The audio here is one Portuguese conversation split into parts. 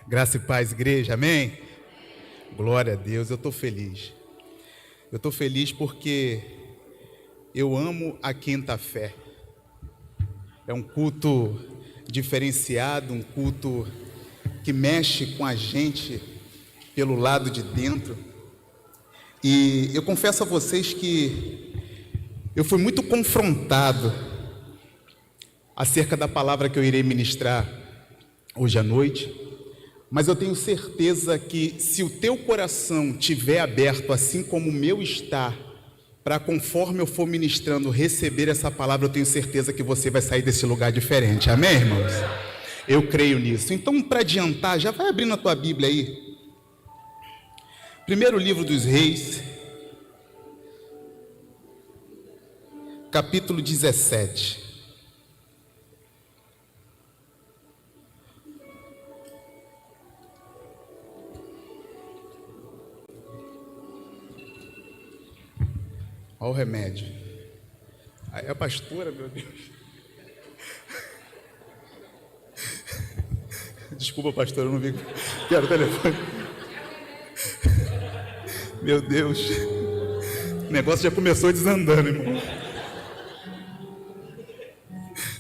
Graça e paz, igreja, amém? Glória a Deus, eu estou feliz. Eu estou feliz porque eu amo a quinta-fé. É um culto diferenciado, um culto que mexe com a gente pelo lado de dentro. E eu confesso a vocês que eu fui muito confrontado acerca da palavra que eu irei ministrar hoje à noite. Mas eu tenho certeza que se o teu coração estiver aberto, assim como o meu está, para conforme eu for ministrando, receber essa palavra, eu tenho certeza que você vai sair desse lugar diferente. Amém, irmãos? Eu creio nisso. Então, para adiantar, já vai abrindo a tua Bíblia aí. Primeiro livro dos Reis, capítulo 17. Olha o remédio. É a pastora, meu Deus. Desculpa, pastor, eu não vi. Quero o telefone. Meu Deus. O negócio já começou desandando, irmão.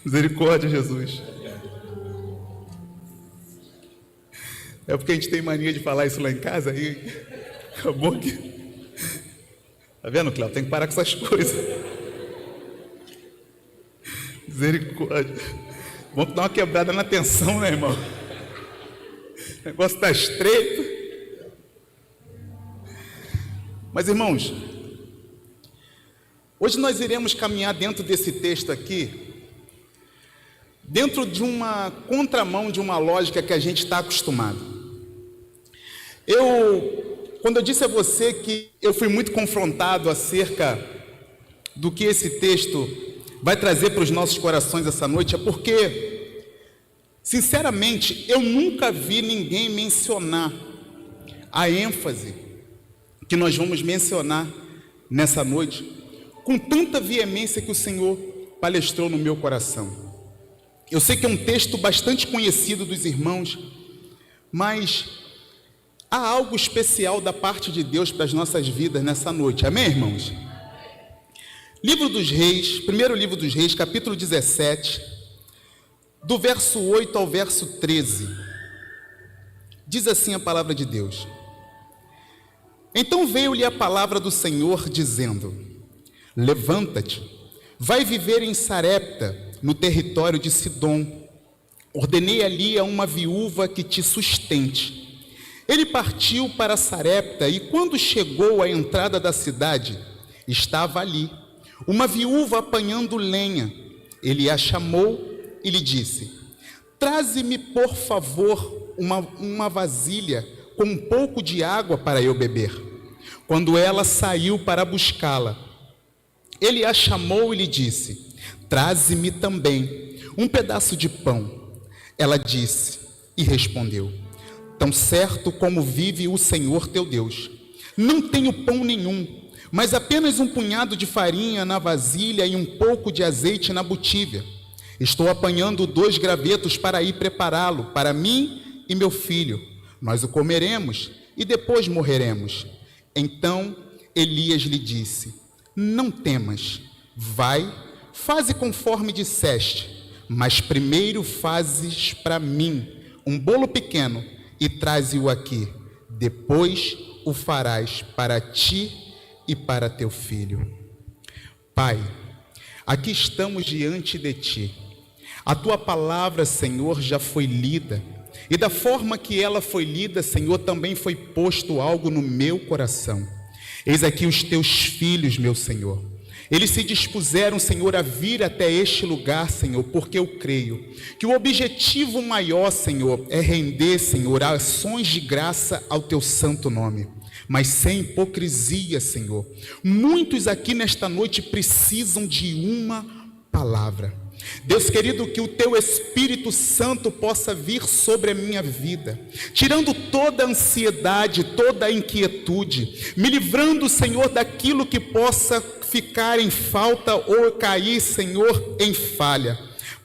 Misericórdia, Jesus. É porque a gente tem mania de falar isso lá em casa, aí acabou que... Tá vendo, Cléo? Tem que parar com essas coisas. Misericórdia. Vamos dar uma quebrada na tensão, né, irmão? O negócio está estreito. Mas, irmãos, hoje nós iremos caminhar dentro desse texto aqui, dentro de uma contramão de uma lógica que a gente está acostumado. Quando eu disse a você que eu fui muito confrontado acerca do que esse texto vai trazer para os nossos corações essa noite, é porque, sinceramente, eu nunca vi ninguém mencionar a ênfase que nós vamos mencionar nessa noite, com tanta veemência que o Senhor palestrou no meu coração. Eu sei que é um texto bastante conhecido dos irmãos, mas há algo especial da parte de Deus para as nossas vidas nessa noite, amém, irmãos? Livro dos Reis, primeiro livro dos Reis, capítulo 17, do verso 8 ao verso 13, diz assim a palavra de Deus: Então veio-lhe a palavra do Senhor, dizendo: Levanta-te, vai viver em Sarepta, no território de Sidom. Ordenei ali a uma viúva que te sustente. Ele partiu para Sarepta e quando chegou à entrada da cidade, estava ali uma viúva apanhando lenha. Ele a chamou e lhe disse: Traze-me, por favor, uma vasilha com um pouco de água para eu beber. Quando ela saiu para buscá-la, ele a chamou e lhe disse: Traze-me também um pedaço de pão. Ela disse e respondeu: Tão certo como vive o Senhor teu Deus, não tenho pão nenhum, mas apenas um punhado de farinha na vasilha e um pouco de azeite na botívia. Estou apanhando 2 gravetos para ir prepará-lo para mim e meu filho. Nós o comeremos e depois morreremos. Então Elias lhe disse: Não temas, vai, faze conforme disseste, mas primeiro fazes para mim um bolo pequeno e traze-o aqui, depois o farás para ti e para teu filho. Pai, aqui estamos diante de ti. A tua palavra, Senhor, já foi lida, e da forma que ela foi lida, Senhor, também foi posto algo no meu coração. Eis aqui os teus filhos, meu Senhor. Eles se dispuseram, Senhor, a vir até este lugar, Senhor, porque eu creio que o objetivo maior, Senhor, é render, Senhor, ações de graça ao teu santo nome, mas sem hipocrisia, Senhor. Muitos aqui nesta noite precisam de uma palavra. Deus querido, que o teu Espírito Santo possa vir sobre a minha vida, tirando toda a ansiedade, toda a inquietude, me livrando, Senhor, daquilo que possa ficar em falta ou cair, Senhor, em falha.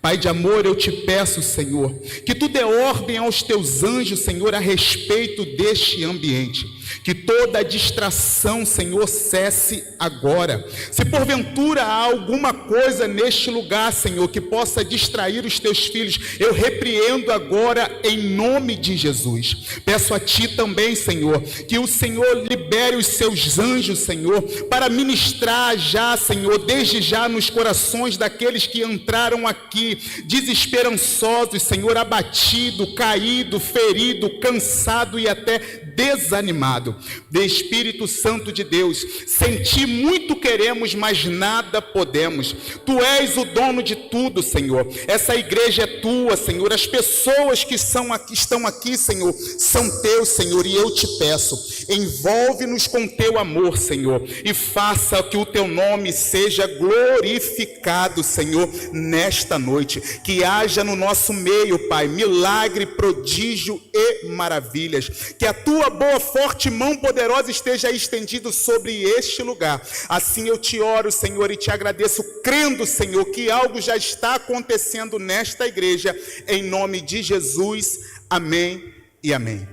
Pai de amor, eu te peço, Senhor, que tu dê ordem aos teus anjos, Senhor, a respeito deste ambiente. Que toda distração, Senhor, cesse agora. Se porventura há alguma coisa neste lugar, Senhor, que possa distrair os teus filhos, eu repreendo agora em nome de Jesus. Peço a ti também, Senhor, que o Senhor libere os seus anjos, Senhor, para ministrar já, Senhor, desde já nos corações daqueles que entraram aqui, desesperançosos, Senhor, abatido, caído, ferido, cansado e até desanimado. De Espírito Santo de Deus, sem ti muito queremos, mas nada podemos. Tu és o dono de tudo, Senhor. Essa igreja é tua, Senhor. As pessoas que estão aqui, Senhor, são teus, Senhor. E eu te peço, envolve-nos com teu amor, Senhor, e faça que o teu nome seja glorificado, Senhor, nesta noite. Que haja no nosso meio, Pai, milagre, prodígio e maravilhas. Que a tua boa, forte mão poderosa esteja estendida sobre este lugar. Assim eu te oro, Senhor, e te agradeço, crendo, Senhor, que algo já está acontecendo nesta igreja, em nome de Jesus. Amém e amém.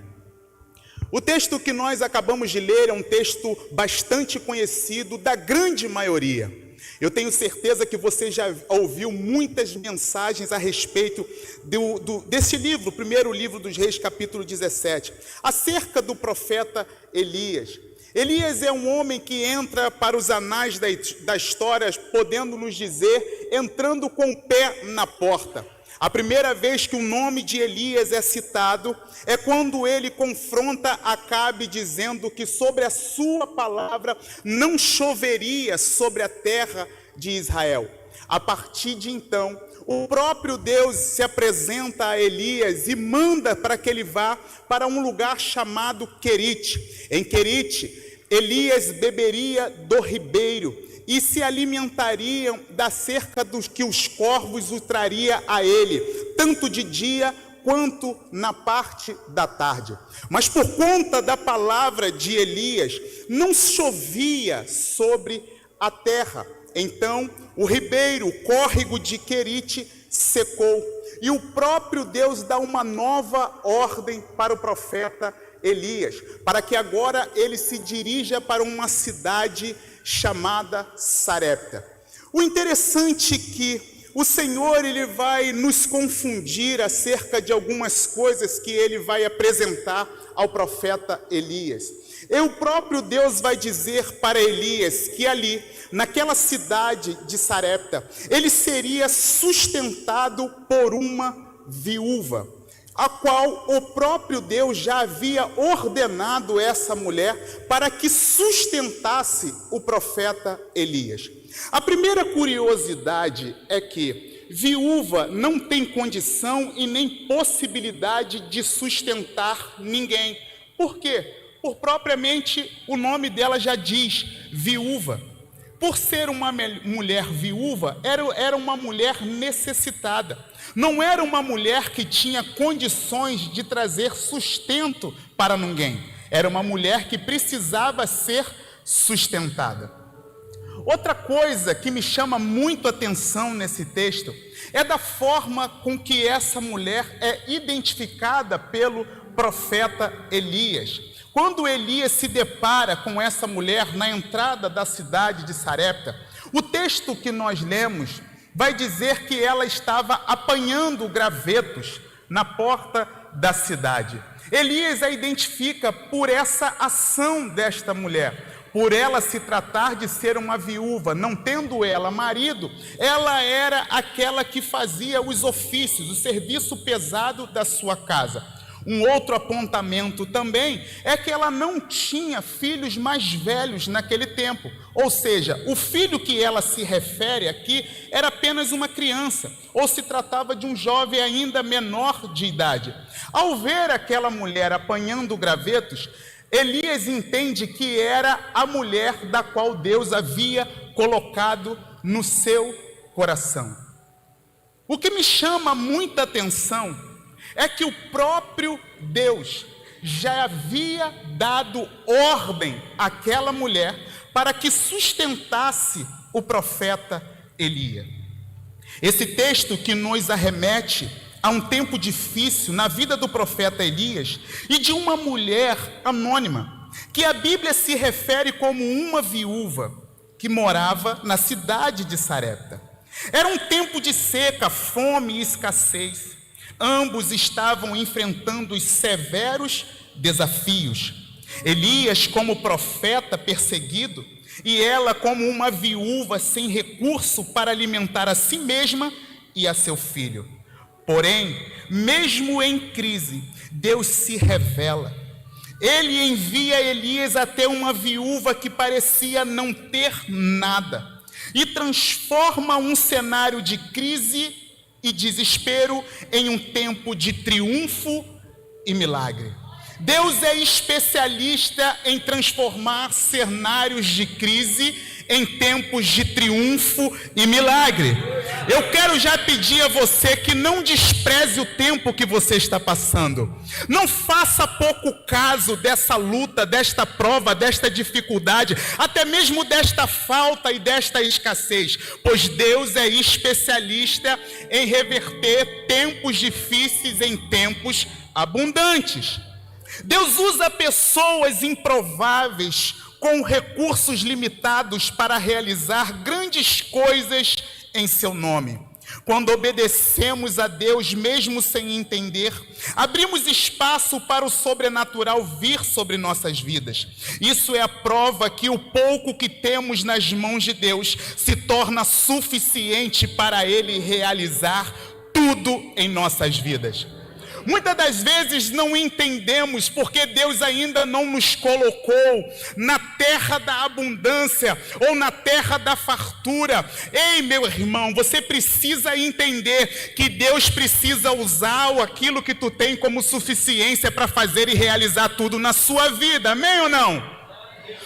O texto que nós acabamos de ler é um texto bastante conhecido da grande maioria. Eu tenho certeza que você já ouviu muitas mensagens a respeito desse livro, o primeiro livro dos Reis, capítulo 17, acerca do profeta Elias. Elias é um homem que entra para os anais da história, podendo nos dizer, entrando com o pé na porta. A primeira vez que o nome de Elias é citado é quando ele confronta Acabe, dizendo que sobre a sua palavra não choveria sobre a terra de Israel. A partir de então, o próprio Deus se apresenta a Elias e manda para que ele vá para um lugar chamado Querite. Em Querite, Elias beberia do ribeiro e se alimentariam da cerca dos que os corvos o traria a ele, tanto de dia quanto na parte da tarde. Mas por conta da palavra de Elias, não chovia sobre a terra. Então o ribeiro, o córrego de Querite, secou. E o próprio Deus dá uma nova ordem para o profeta Elias, para que agora ele se dirija para uma cidade chamada Sarepta. O interessante é que o Senhor ele vai nos confundir acerca de algumas coisas que ele vai apresentar ao profeta Elias. E o próprio Deus vai dizer para Elias que ali, naquela cidade de Sarepta, ele seria sustentado por uma viúva, a qual o próprio Deus já havia ordenado essa mulher para que sustentasse o profeta Elias. A primeira curiosidade é que viúva não tem condição e nem possibilidade de sustentar ninguém. Por quê? Por propriamente o nome dela já diz, viúva. Por ser uma mulher viúva, era uma mulher necessitada. Não era uma mulher que tinha condições de trazer sustento para ninguém. Era uma mulher que precisava ser sustentada. Outra coisa que me chama muito a atenção nesse texto é da forma com que essa mulher é identificada pelo profeta Elias. Quando Elias se depara com essa mulher na entrada da cidade de Sarepta, o texto que nós lemos vai dizer que ela estava apanhando gravetos na porta da cidade. Elias a identifica por essa ação desta mulher, por ela se tratar de ser uma viúva, não tendo ela marido, ela era aquela que fazia os ofícios, o serviço pesado da sua casa. Um outro apontamento também é que ela não tinha filhos mais velhos naquele tempo. Ou seja, o filho que ela se refere aqui era apenas uma criança, ou se tratava de um jovem ainda menor de idade. Ao ver aquela mulher apanhando gravetos, Elias entende que era a mulher da qual Deus havia colocado no seu coração. O que me chama muita atenção é que o próprio Deus já havia dado ordem àquela mulher para que sustentasse o profeta Elias. Esse texto que nos arremete a um tempo difícil na vida do profeta Elias e de uma mulher anônima, que a Bíblia se refere como uma viúva que morava na cidade de Sarepta. Era um tempo de seca, fome e escassez. Ambos estavam enfrentando os severos desafios. Elias como profeta perseguido e ela como uma viúva sem recurso para alimentar a si mesma e a seu filho. Porém, mesmo em crise, Deus se revela. Ele envia Elias até uma viúva que parecia não ter nada e transforma um cenário de crise e desespero em um tempo de triunfo e milagre. Deus é especialista em transformar cenários de crise em tempos de triunfo e milagre. Eu quero já pedir a você que não despreze o tempo que você está passando. Não faça pouco caso dessa luta, desta prova, desta dificuldade, até mesmo desta falta e desta escassez, pois Deus é especialista em reverter tempos difíceis em tempos abundantes. Deus usa pessoas improváveis com recursos limitados para realizar grandes coisas em seu nome. Quando obedecemos a Deus mesmo sem entender, abrimos espaço para o sobrenatural vir sobre nossas vidas. Isso é a prova que o pouco que temos nas mãos de Deus se torna suficiente para Ele realizar tudo em nossas vidas. Muitas das vezes não entendemos porque Deus ainda não nos colocou na terra da abundância ou na terra da fartura. Ei, meu irmão, você precisa entender que Deus precisa usar aquilo que tu tem como suficiência para fazer e realizar tudo na sua vida, amém ou não?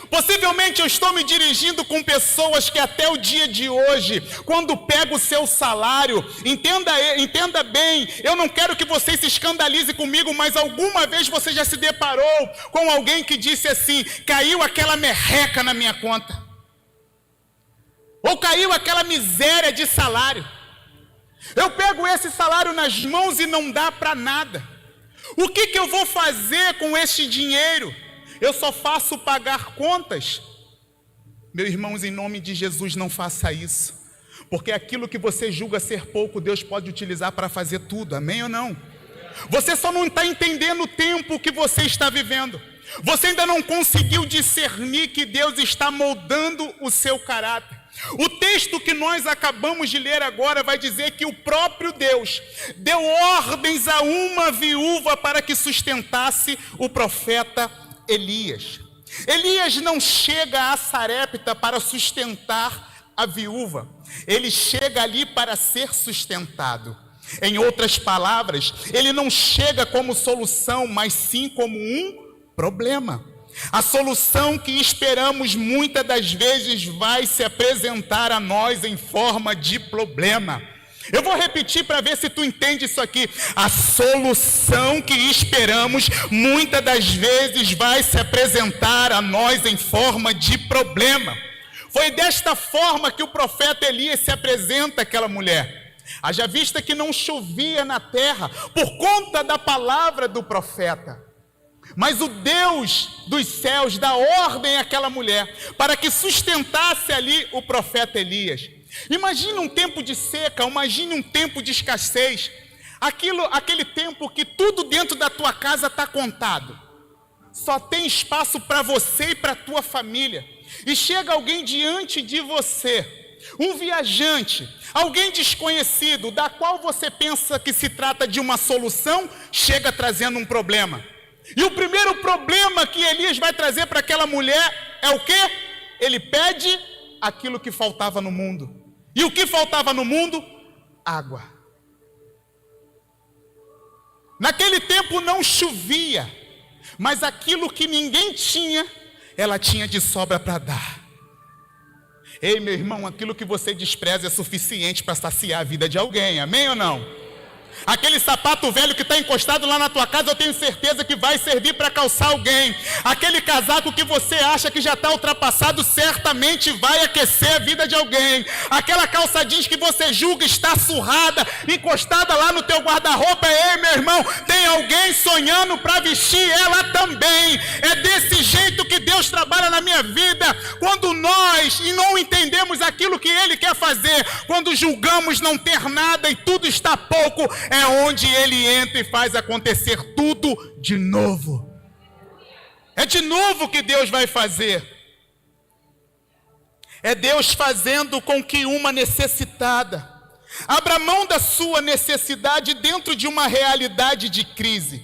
Possivelmente eu estou me dirigindo com pessoas que até o dia de hoje, quando pega o seu salário, entenda bem, eu não quero que você se escandalize comigo, mas alguma vez você já se deparou com alguém que disse assim: caiu aquela merreca na minha conta, ou caiu aquela miséria de salário, eu pego esse salário nas mãos e não dá para nada, o que eu vou fazer com esse dinheiro? Eu só faço pagar contas. Meus irmãos, em nome de Jesus, não faça isso. Porque aquilo que você julga ser pouco, Deus pode utilizar para fazer tudo, amém ou não? Você só não está entendendo o tempo que você está vivendo. Você ainda não conseguiu discernir que Deus está moldando o seu caráter. O texto que nós acabamos de ler agora vai dizer que o próprio Deus deu ordens a uma viúva para que sustentasse o profeta Elias. Elias não chega a Sarepta para sustentar a viúva, ele chega ali para ser sustentado. Em outras palavras, ele não chega como solução, mas sim como um problema. A solução que esperamos muitas das vezes vai se apresentar a nós em forma de problema. Eu vou repetir para ver se tu entende isso aqui. A solução que esperamos muitas das vezes vai se apresentar a nós em forma de problema. Foi desta forma que o profeta Elias se apresenta àquela mulher. Haja vista que não chovia na terra por conta da palavra do profeta. Mas o Deus dos céus dá ordem àquela mulher para que sustentasse ali o profeta Elias. Imagine um tempo de seca, imagine um tempo de escassez, aquele tempo que tudo dentro da tua casa está contado, só tem espaço para você e para a tua família, e chega alguém diante de você, um viajante, alguém desconhecido, da qual você pensa que se trata de uma solução, chega trazendo um problema. E o primeiro problema que Elias vai trazer para aquela mulher é o quê? Ele pede aquilo que faltava no mundo. E o que faltava no mundo? Água. Naquele tempo não chovia, mas aquilo que ninguém tinha, ela tinha de sobra para dar. Ei, meu irmão, aquilo que você despreza é suficiente para saciar a vida de alguém, amém ou não? Aquele sapato velho que está encostado lá na tua casa, eu tenho certeza que vai servir para calçar alguém. Aquele casaco que você acha que já está ultrapassado, certamente vai aquecer a vida de alguém. Aquela calça jeans que você julga está surrada, encostada lá no teu guarda-roupa, ei, meu irmão, tem alguém sonhando para vestir ela também. É desse jeito que Deus trabalha na minha vida. Quando nós não entendemos aquilo que Ele quer fazer, quando julgamos não ter nada e tudo está pouco, é onde Ele entra e faz acontecer tudo de novo. É de novo que Deus vai fazer. É Deus fazendo com que uma necessitada abra mão da sua necessidade dentro de uma realidade de crise,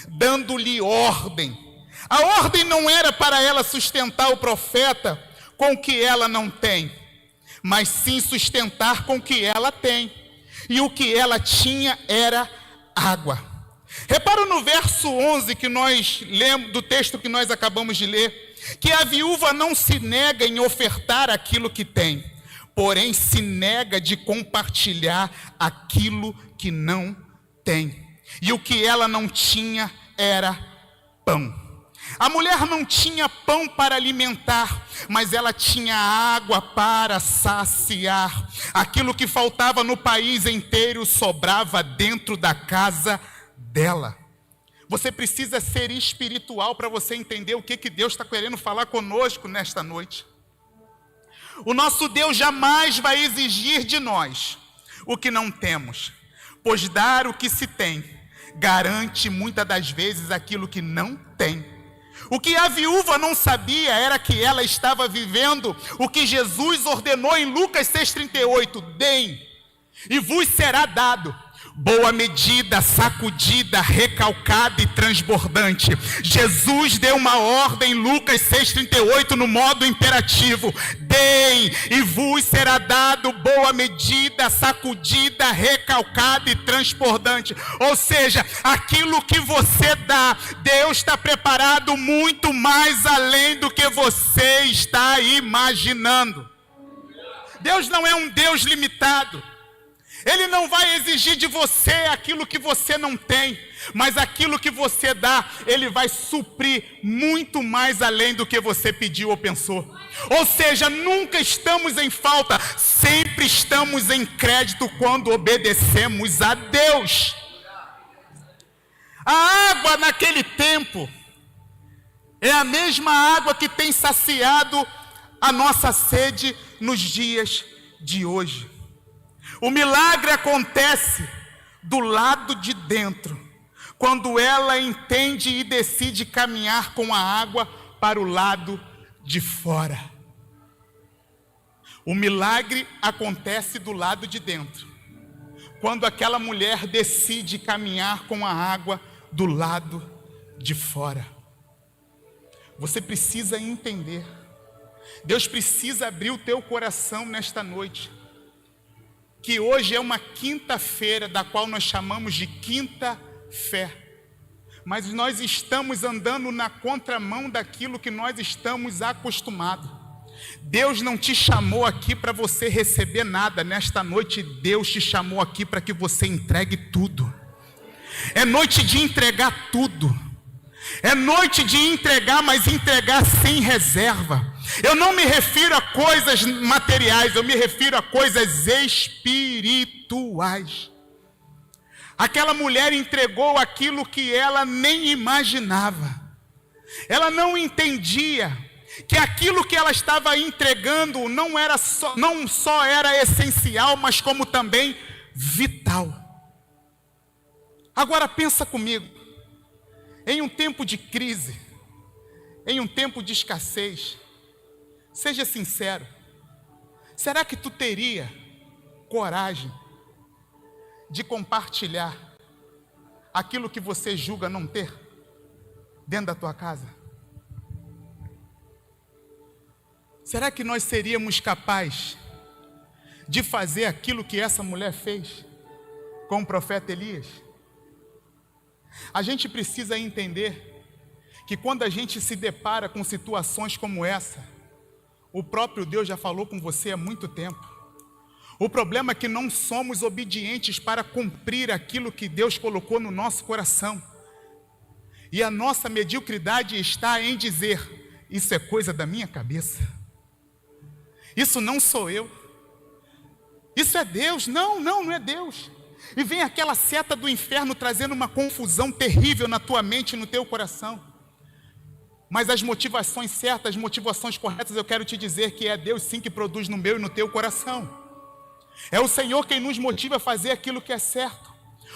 dando-lhe ordem. A ordem não era para ela sustentar o profeta com o que ela não tem, mas sim sustentar com o que ela tem. E o que ela tinha era água. Repara no verso 11 que nós lemos, do texto que nós acabamos de ler, que a viúva não se nega em ofertar aquilo que tem, porém se nega de compartilhar aquilo que não tem. E o que ela não tinha era pão. A mulher não tinha pão para alimentar, mas ela tinha água para saciar. Aquilo que faltava no país inteiro sobrava dentro da casa dela. Você precisa ser espiritual para você entender o que Deus está querendo falar conosco nesta noite. O nosso Deus jamais vai exigir de nós o que não temos, pois dar o que se tem garante muitas das vezes aquilo que não tem. O que a viúva não sabia era que ela estava vivendo o que Jesus ordenou em Lucas 6,38: deem, e vos será dado. Boa medida, sacudida, recalcada e transbordante. Jesus deu uma ordem em Lucas 6,38 no modo imperativo: deem e vos será dado, boa medida, sacudida, recalcada e transbordante. Ou seja, aquilo que você dá, Deus está preparado muito mais além do que você está imaginando. Deus não é um Deus limitado. Ele não vai exigir de você aquilo que você não tem, mas aquilo que você dá, Ele vai suprir muito mais além do que você pediu ou pensou. Ou seja, nunca estamos em falta, sempre estamos em crédito quando obedecemos a Deus. A água naquele tempo é a mesma água que tem saciado a nossa sede nos dias de hoje. O milagre acontece do lado de dentro, quando ela entende e decide caminhar com a água para o lado de fora. O milagre acontece do lado de dentro, quando aquela mulher decide caminhar com a água do lado de fora. Você precisa entender. Deus precisa abrir o teu coração nesta noite. Que hoje é uma quinta-feira, da qual nós chamamos de quinta-fé. Mas nós estamos andando na contramão daquilo que nós estamos acostumados. Deus não te chamou aqui para você receber nada. Nesta noite, Deus te chamou aqui para que você entregue tudo. É noite de entregar tudo. É noite de entregar, mas entregar sem reserva. Eu não me refiro a coisas materiais, eu me refiro a coisas espirituais. Aquela mulher entregou aquilo que ela nem imaginava. Ela não entendia que aquilo que ela estava entregando não só era essencial, mas como também vital. Agora pensa comigo, em um tempo de crise, em um tempo de escassez, seja sincero, será que tu teria coragem de compartilhar aquilo que você julga não ter dentro da tua casa? Será que nós seríamos capazes de fazer aquilo que essa mulher fez com o profeta Elias? A gente precisa entender que quando a gente se depara com situações como essa, o próprio Deus já falou com você há muito tempo. O problema é que não somos obedientes para cumprir aquilo que Deus colocou no nosso coração. E a nossa mediocridade está em dizer: isso é coisa da minha cabeça. Isso não sou eu. Isso é Deus. Não é Deus. E vem aquela seta do inferno trazendo uma confusão terrível na tua mente e no teu coração. Mas as motivações certas, as motivações corretas, eu quero te dizer que é Deus sim que produz no meu e no teu coração. É o Senhor quem nos motiva a fazer aquilo que é certo.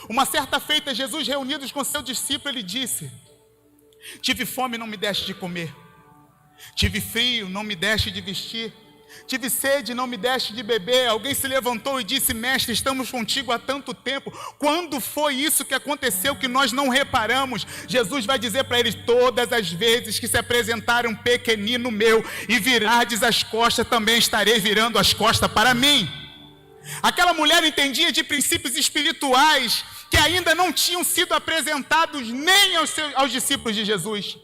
Uma certa feita, Jesus reunidos com seu discípulo, ele disse: tive fome, não me deste de comer. Tive frio, não me deste de vestir. Tive sede, não me deste de beber. Alguém se levantou e disse: mestre, estamos contigo há tanto tempo. Quando foi isso que aconteceu que nós não reparamos? Jesus vai dizer para eles: todas as vezes que se apresentar um pequenino meu e virardes as costas, também estarei virando as costas para mim. Aquela mulher entendia de princípios espirituais que ainda não tinham sido apresentados nem aos discípulos de Jesus.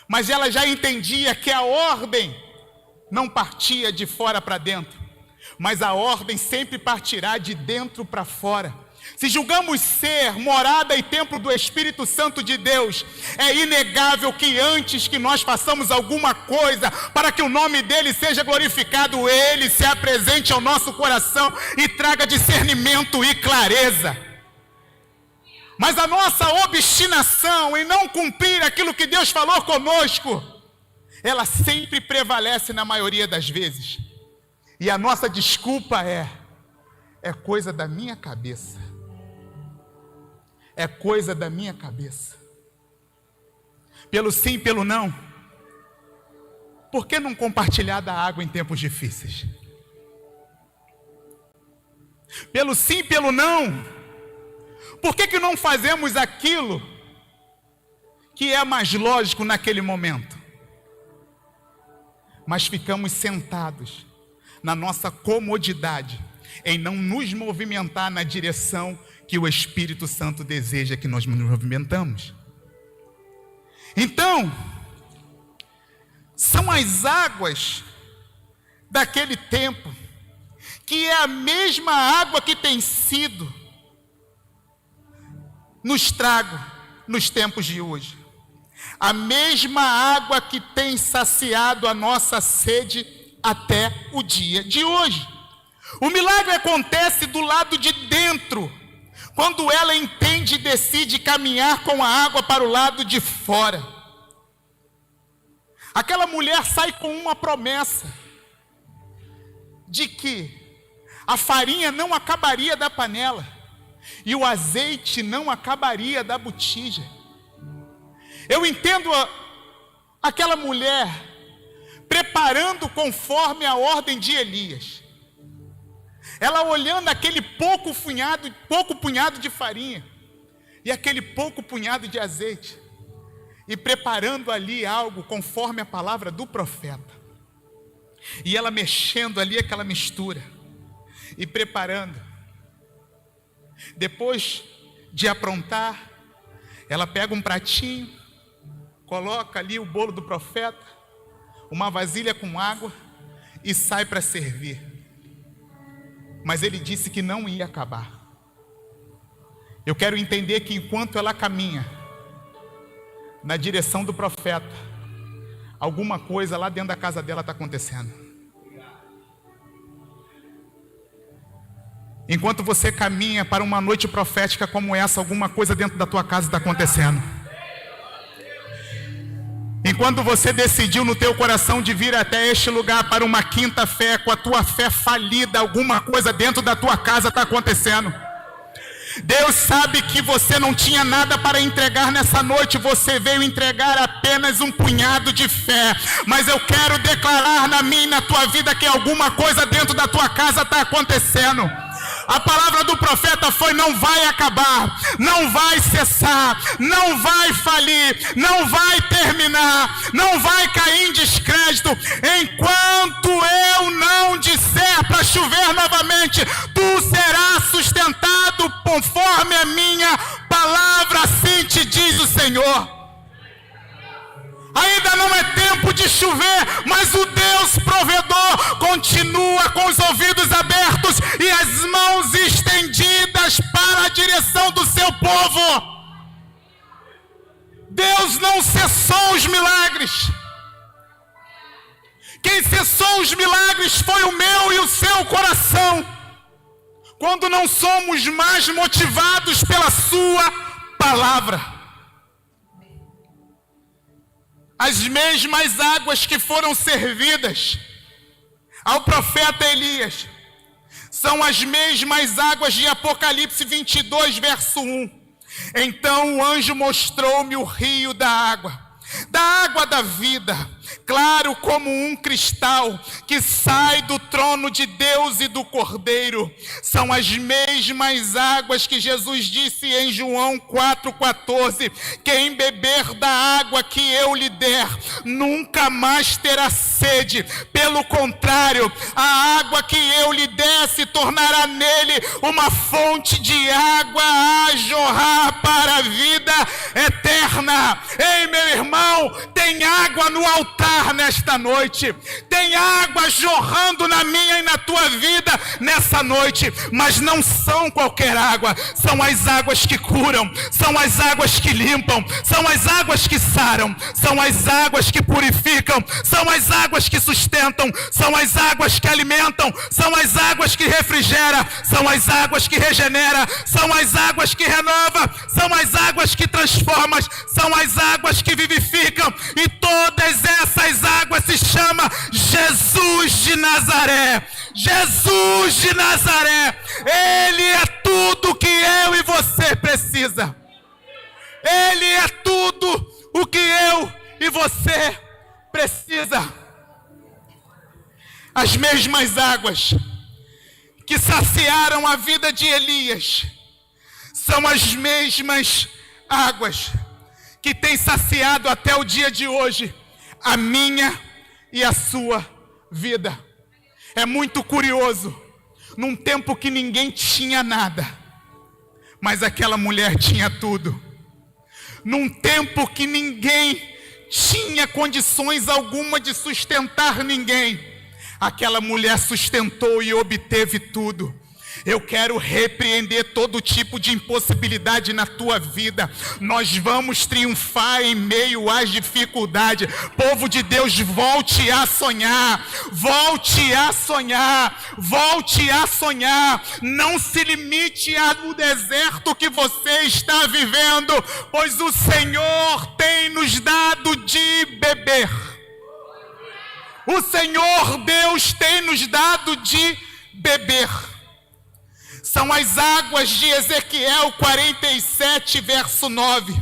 Mas ela já entendia que a ordem não partia de fora para dentro, mas a ordem sempre partirá de dentro para fora. Se julgamos ser morada e templo do Espírito Santo de Deus, é inegável que antes que nós façamos alguma coisa para que o nome dele seja glorificado, ele se apresente ao nosso coração e traga discernimento e clareza. Mas a nossa obstinação em não cumprir aquilo que Deus falou conosco, ela sempre prevalece na maioria das vezes. E a nossa desculpa é coisa da minha cabeça. É coisa da minha cabeça. Pelo sim, pelo não. Por que não compartilhar da água em tempos difíceis? Pelo sim, pelo não. Por que não fazemos aquilo que é mais lógico naquele momento? Mas ficamos sentados na nossa comodidade, em não nos movimentar na direção que o Espírito Santo deseja que nós nos movimentamos. Então, são as águas daquele tempo, que é a mesma água que tem sido nos trago nos tempos de hoje. A mesma água que tem saciado a nossa sede até o dia de hoje. O milagre acontece do lado de dentro, quando ela entende e decide caminhar com a água para o lado de fora. Aquela mulher sai com uma promessa de que a farinha não acabaria da panela e o azeite não acabaria da botija. Eu entendo aquela mulher preparando conforme a ordem de Elias. Ela olhando aquele pouco punhado de farinha e aquele pouco punhado de azeite e preparando ali algo conforme a palavra do profeta. E ela mexendo ali aquela mistura e preparando. Depois de aprontar, ela pega um pratinho, coloca ali o bolo do profeta, uma vasilha com água e sai para servir. Mas ele disse que não ia acabar. Eu quero entender que enquanto ela caminha na direção do profeta, alguma coisa lá dentro da casa dela está acontecendo. Enquanto você caminha para uma noite profética como essa, alguma coisa dentro da tua casa está acontecendo. Enquanto você decidiu no teu coração de vir até este lugar para uma quinta fé, com a tua fé falida, alguma coisa dentro da tua casa está acontecendo. Deus sabe que você não tinha nada para entregar nessa noite, você veio entregar apenas um punhado de fé. Mas eu quero declarar na minha e na tua vida que alguma coisa dentro da tua casa está acontecendo. A palavra do profeta foi: não vai acabar, não vai cessar, não vai falir, não vai terminar, não vai cair em descrédito. Enquanto eu não disser para chover novamente, tu serás sustentado conforme a minha palavra, assim te diz o Senhor. Ainda não é tempo de chover, mas o Deus provedor Senhor continua com os ouvidos abertos e as mãos estendidas para a direção do seu povo. Deus não cessou os milagres. Quem cessou os milagres foi o meu e o seu coração. Quando não somos mais motivados pela sua palavra. As mesmas águas que foram servidas ao profeta Elias são as mesmas águas de Apocalipse 22, verso 1. Então o anjo mostrou-me o rio da água da vida, claro como um cristal, que sai do trono de Deus e do Cordeiro. São as mesmas águas que Jesus disse em João 4,14: quem beber da água que eu lhe der, nunca mais terá sede. Pelo contrário, a água que eu lhe der se tornará nele uma fonte de água a jorrar para a vida eterna. Ei, meu irmão, tem água no altar nesta noite, tem água jorrando na minha e na tua vida nessa noite, mas não são qualquer água, são as águas que curam, são as águas que limpam, são as águas que saram, são as águas que purificam, são as águas que sustentam, são as águas que alimentam, são as águas que refrigeram, são as águas que regeneram, são as águas que renovam, são as águas que transformam, são as águas que vivificam, e todas essas águas se chamam Jesus de Nazaré. Jesus de Nazaré, Ele é tudo que eu e você precisa. Ele é tudo o que eu e você precisa. As mesmas águas que saciaram a vida de Elias são as mesmas águas que têm saciado até o dia de hoje a minha e a sua vida. É muito curioso, num tempo que ninguém tinha nada, mas aquela mulher tinha tudo. Num tempo que ninguém tinha condições alguma de sustentar ninguém, aquela mulher sustentou e obteve tudo. Eu quero repreender todo tipo de impossibilidade na tua vida. Nós vamos triunfar em meio às dificuldades. Povo de Deus, volte a sonhar. Volte a sonhar. Volte a sonhar. Não se limite ao deserto que você está vivendo, pois o Senhor tem nos dado de beber. O Senhor Deus tem nos dado de beber. São as águas de Ezequiel 47, verso 9.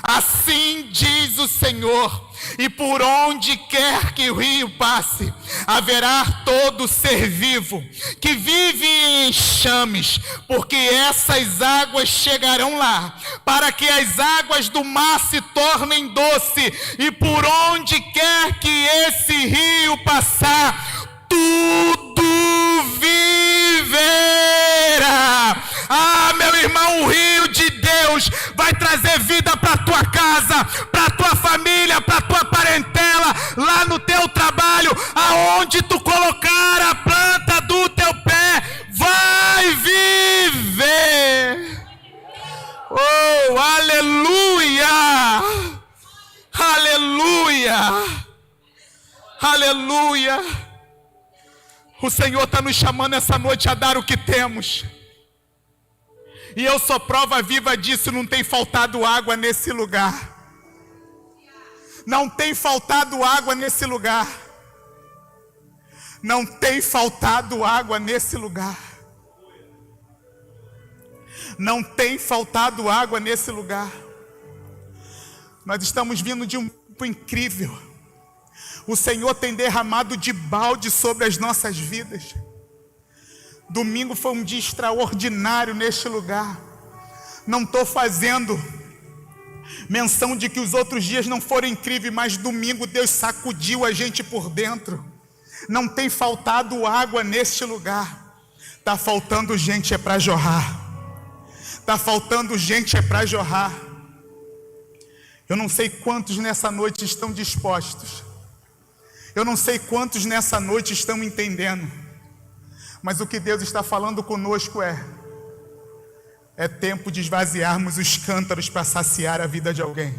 Assim diz o Senhor: e por onde quer que o rio passe, haverá todo ser vivo, que vive em enxames, porque essas águas chegarão lá, para que as águas do mar se tornem doce, e por onde quer que esse rio passar, tudo viverá. Ah, meu irmão, o rio de Deus vai trazer vida para a tua casa, para a tua família, para a tua parentela, lá no teu trabalho, aonde tu colocar a planta do teu pé, vai viver. Oh, aleluia! Aleluia! Aleluia! O Senhor está nos chamando essa noite a dar o que temos. E eu sou prova viva disso. Não tem faltado água nesse lugar. Não tem faltado água nesse lugar. Não tem faltado água nesse lugar. Não tem faltado água nesse lugar. Nós estamos vindo de um tempo incrível. O Senhor tem derramado de balde sobre as nossas vidas. Domingo foi um dia extraordinário neste lugar. Não estou fazendo menção de que os outros dias não foram incríveis, mas domingo Deus sacudiu a gente por dentro. Não tem faltado água neste lugar. Está faltando gente para jorrar. Está faltando gente para jorrar. Eu não sei quantos nessa noite estão dispostos Eu não sei quantos nessa noite estão entendendo, mas o que Deus está falando conosco é tempo de esvaziarmos os cântaros para saciar a vida de alguém.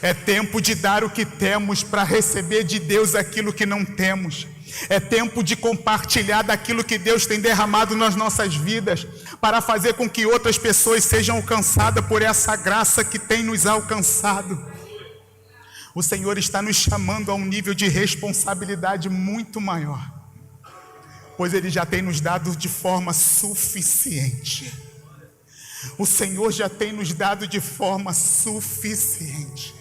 É tempo de dar o que temos para receber de Deus aquilo que não temos. É tempo de compartilhar daquilo que Deus tem derramado nas nossas vidas, para fazer com que outras pessoas sejam alcançadas por essa graça que tem nos alcançado. O Senhor está nos chamando a um nível de responsabilidade muito maior, pois Ele já tem nos dado de forma suficiente. O Senhor já tem nos dado de forma suficiente.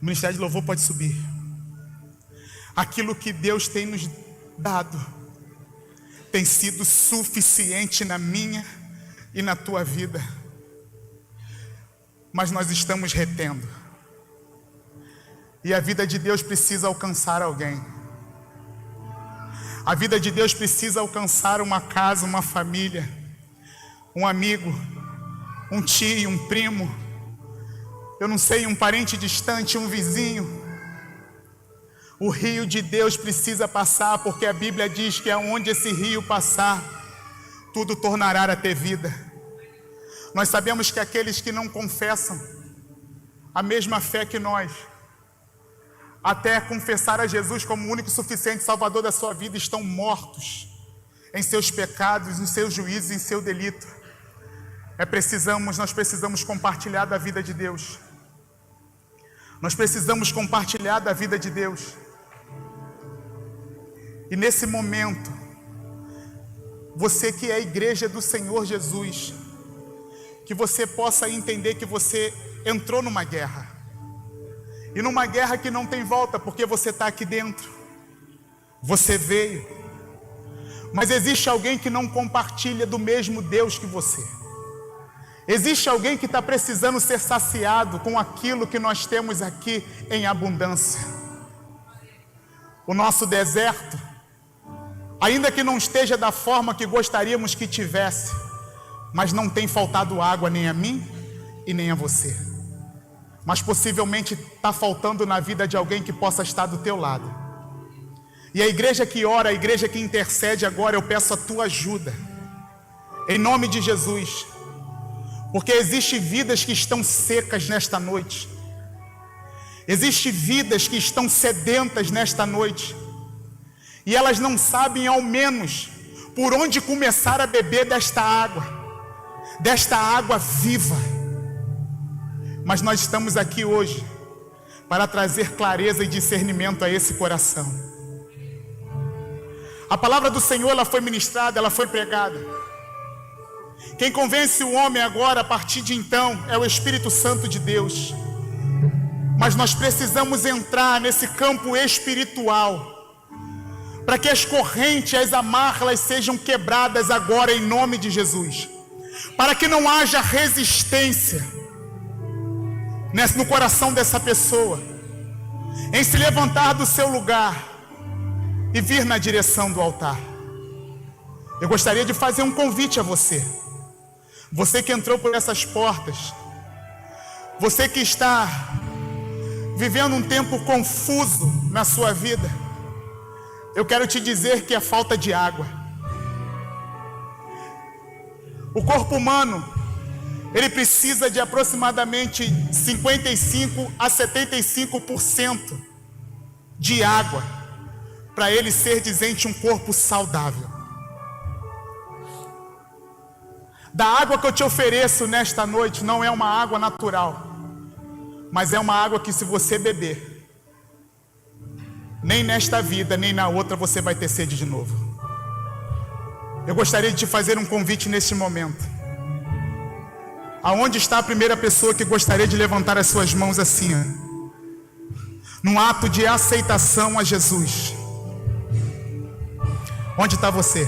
O Ministério de Louvor pode subir. Aquilo que Deus tem nos dado tem sido suficiente na minha e na tua vida, mas nós estamos retendo. E a vida de Deus precisa alcançar alguém. A vida de Deus precisa alcançar uma casa, uma família, um amigo, um tio, um primo, eu não sei, um parente distante, um vizinho. O rio de Deus precisa passar, porque a Bíblia diz que aonde esse rio passar, tudo tornará a ter vida. Nós sabemos que aqueles que não confessam a mesma fé que nós, até confessar a Jesus como o único e suficiente Salvador da sua vida, estão mortos em seus pecados, em seus juízos, em seu delito. Nós precisamos compartilhar da vida de Deus. Nós precisamos compartilhar da vida de Deus. E nesse momento, você que é a igreja do Senhor Jesus, que você possa entender que você entrou numa guerra. E numa guerra que não tem volta, porque você está aqui dentro. Você veio. Mas existe alguém que não compartilha do mesmo Deus que você. Existe alguém que está precisando ser saciado com aquilo que nós temos aqui em abundância. O nosso deserto, ainda que não esteja da forma que gostaríamos que tivesse, mas não tem faltado água nem a mim e nem a você. Mas possivelmente está faltando na vida de alguém que possa estar do teu lado. E a igreja que ora, a igreja que intercede agora, eu peço a tua ajuda, em nome de Jesus, porque existem vidas que estão secas nesta noite, existem vidas que estão sedentas nesta noite, e elas não sabem ao menos por onde começar a beber desta água viva. Mas nós estamos aqui hoje para trazer clareza e discernimento a esse coração. A palavra do Senhor, ela foi ministrada, ela foi pregada. Quem convence o homem agora, a partir de então, é o Espírito Santo de Deus. Mas nós precisamos entrar nesse campo espiritual, para que as correntes, as amarras sejam quebradas agora em nome de Jesus, para que não haja resistência no coração dessa pessoa, em se levantar do seu lugar e vir na direção do altar. Eu gostaria de fazer um convite a você. Você que entrou por essas portas, você que está vivendo um tempo confuso na sua vida, eu quero te dizer que é falta de água. O corpo humano, ele precisa de aproximadamente 55 a 75% de água para ele ser, dizente, um corpo saudável. Da água que eu te ofereço nesta noite não é uma água natural, mas é uma água que, se você beber, nem nesta vida, nem na outra você vai ter sede de novo. Eu gostaria de te fazer um convite neste momento. Aonde está a primeira pessoa que gostaria de levantar as suas mãos assim, num ato de aceitação a Jesus? Onde está você?